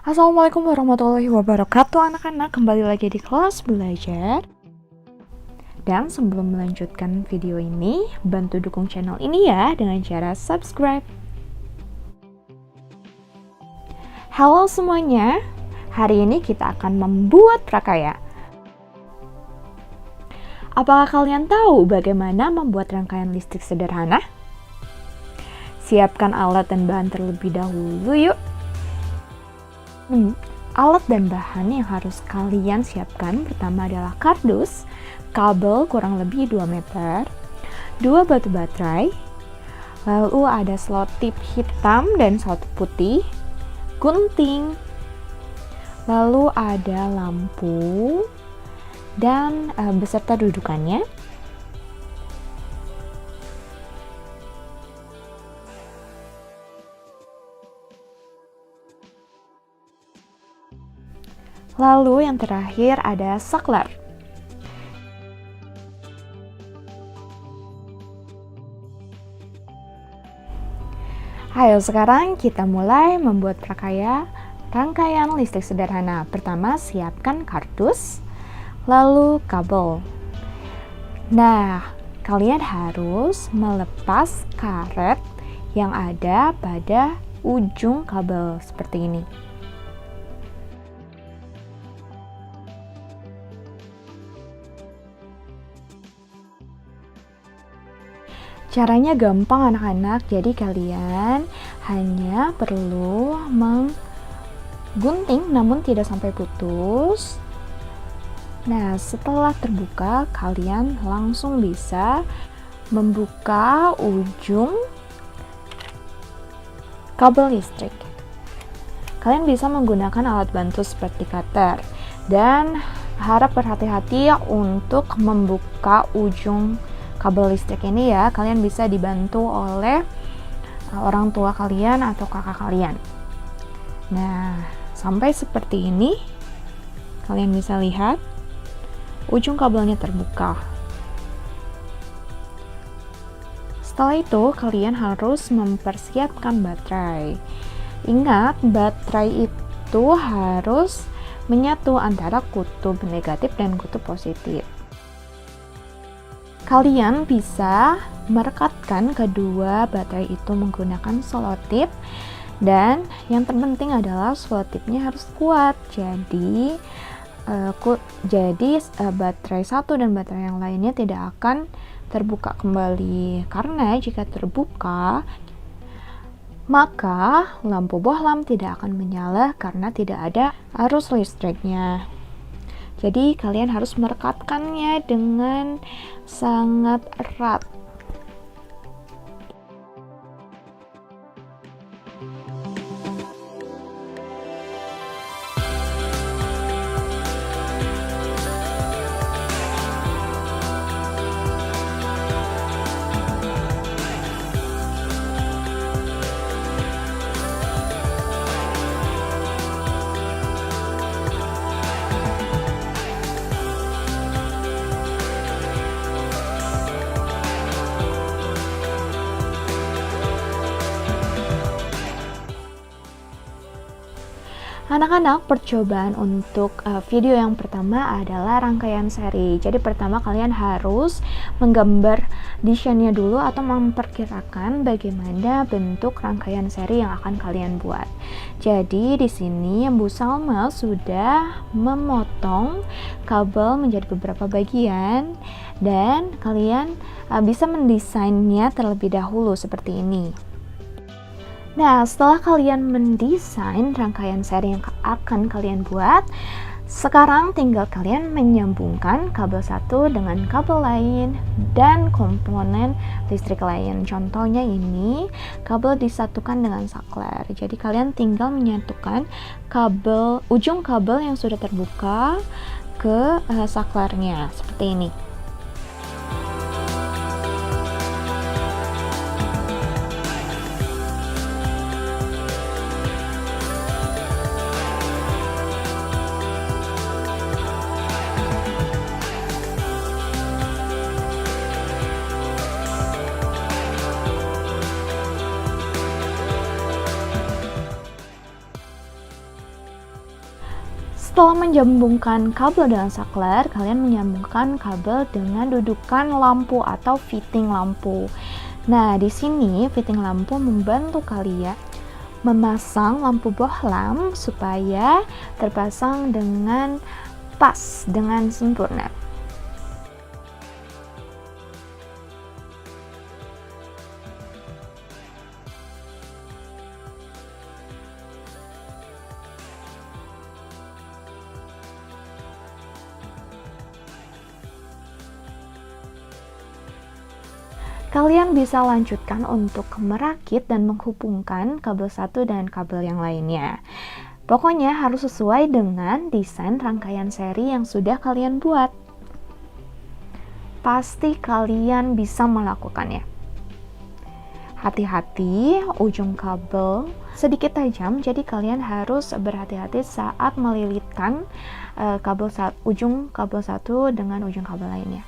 Assalamualaikum warahmatullahi wabarakatuh anak-anak, kembali lagi di kelas belajar. Dan sebelum melanjutkan video ini, bantu dukung channel ini ya dengan cara subscribe. Halo semuanya, hari ini kita akan membuat prakarya. Apakah kalian tahu bagaimana membuat rangkaian listrik sederhana? Siapkan alat dan bahan terlebih dahulu yuk. Alat dan bahan yang harus kalian siapkan pertama adalah kardus, kabel kurang lebih 2 meter, 2 batu baterai, lalu ada selotip hitam dan selotip putih, gunting, lalu ada lampu, dan beserta dudukannya. Lalu yang terakhir ada saklar. Ayo sekarang kita mulai membuat prakarya rangkaian listrik sederhana. Pertama siapkan kardus, lalu kabel. Nah, kalian harus melepas karet yang ada pada ujung kabel seperti ini. Caranya gampang anak-anak, jadi kalian hanya perlu menggunting namun tidak sampai putus. Nah, setelah terbuka, kalian langsung bisa membuka ujung kabel listrik. Kalian bisa menggunakan alat bantu seperti cutter dan harap berhati-hati untuk membuka ujung kabel listrik ini ya. Kalian bisa dibantu oleh orang tua kalian atau kakak kalian. Nah, sampai seperti ini kalian bisa lihat ujung kabelnya terbuka. Setelah itu kalian harus mempersiapkan baterai. Ingat, baterai itu harus menyatu antara kutub negatif dan kutub positif. Kalian bisa merekatkan kedua baterai itu menggunakan selotip, dan yang terpenting adalah selotipnya harus kuat. Jadi baterai satu dan baterai yang lainnya tidak akan terbuka kembali, karena jika terbuka maka lampu bohlam tidak akan menyala karena tidak ada arus listriknya. Jadi kalian harus merekatkannya dengan sangat erat. Anak-anak, percobaan untuk video yang pertama adalah rangkaian seri. Jadi pertama kalian harus menggambar desainnya dulu atau memperkirakan bagaimana bentuk rangkaian seri yang akan kalian buat. Jadi di sini Bu Salma sudah memotong kabel menjadi beberapa bagian dan kalian bisa mendesainnya terlebih dahulu seperti ini. Nah, setelah kalian mendesain rangkaian seri yang akan kalian buat, sekarang tinggal kalian menyambungkan kabel satu dengan kabel lain dan komponen listrik lain. Contohnya ini, kabel disatukan dengan saklar. Jadi kalian tinggal menyatukan ujung kabel yang sudah terbuka ke saklarnya seperti ini. Setelah menyambungkan kabel dengan saklar, kalian menyambungkan kabel dengan dudukan lampu atau fitting lampu. Nah, di sini fitting lampu membantu kalian memasang lampu bohlam supaya terpasang dengan pas, dengan sempurna. Kalian bisa lanjutkan untuk merakit dan menghubungkan kabel satu dan kabel yang lainnya. Pokoknya harus sesuai dengan desain rangkaian seri yang sudah kalian buat. Pasti kalian bisa melakukannya. Hati-hati, ujung kabel sedikit tajam, jadi kalian harus berhati-hati saat melilitkan ujung kabel satu dengan ujung kabel lainnya.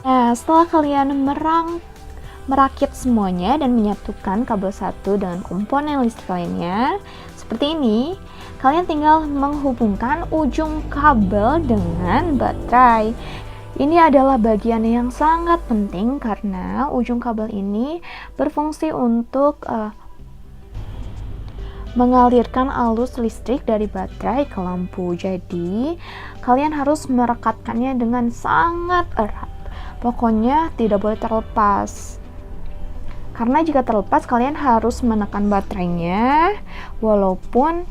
Nah, setelah kalian merakit semuanya dan menyatukan kabel satu dengan komponen listrik lainnya, seperti ini, kalian tinggal menghubungkan ujung kabel dengan baterai. Ini adalah bagian yang sangat penting karena ujung kabel ini berfungsi untuk mengalirkan arus listrik dari baterai ke lampu. Jadi, kalian harus merekatkannya dengan sangat erat. Pokoknya tidak boleh terlepas. Karena jika terlepas, kalian harus menekan baterainya, walaupun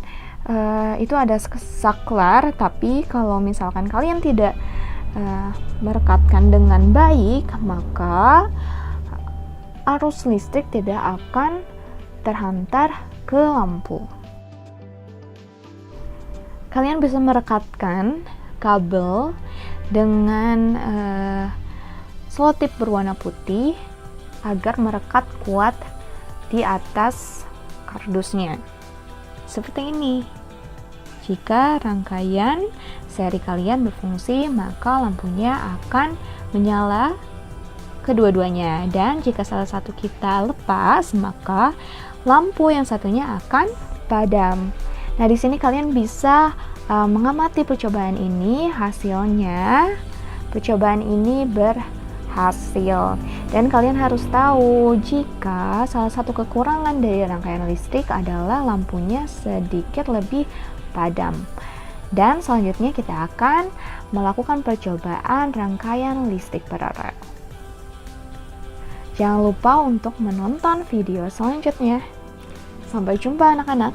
itu ada saklar, tapi kalau misalkan kalian tidak merekatkan dengan baik, maka arus listrik tidak akan terhantar ke lampu. Kalian bisa merekatkan kabel dengan selotip berwarna putih agar merekat kuat di atas kardusnya. Seperti ini. Jika rangkaian seri kalian berfungsi, maka lampunya akan menyala kedua-duanya. Dan jika salah satu kita lepas, maka lampu yang satunya akan padam. Nah, di sini kalian bisa mengamati percobaan ini. Hasilnya, percobaan ini berhasil. Dan kalian harus tahu jika salah satu kekurangan dari rangkaian listrik adalah lampunya sedikit lebih padam. Dan selanjutnya kita akan melakukan percobaan rangkaian listrik paralel. Jangan lupa untuk menonton video selanjutnya. Sampai jumpa anak-anak.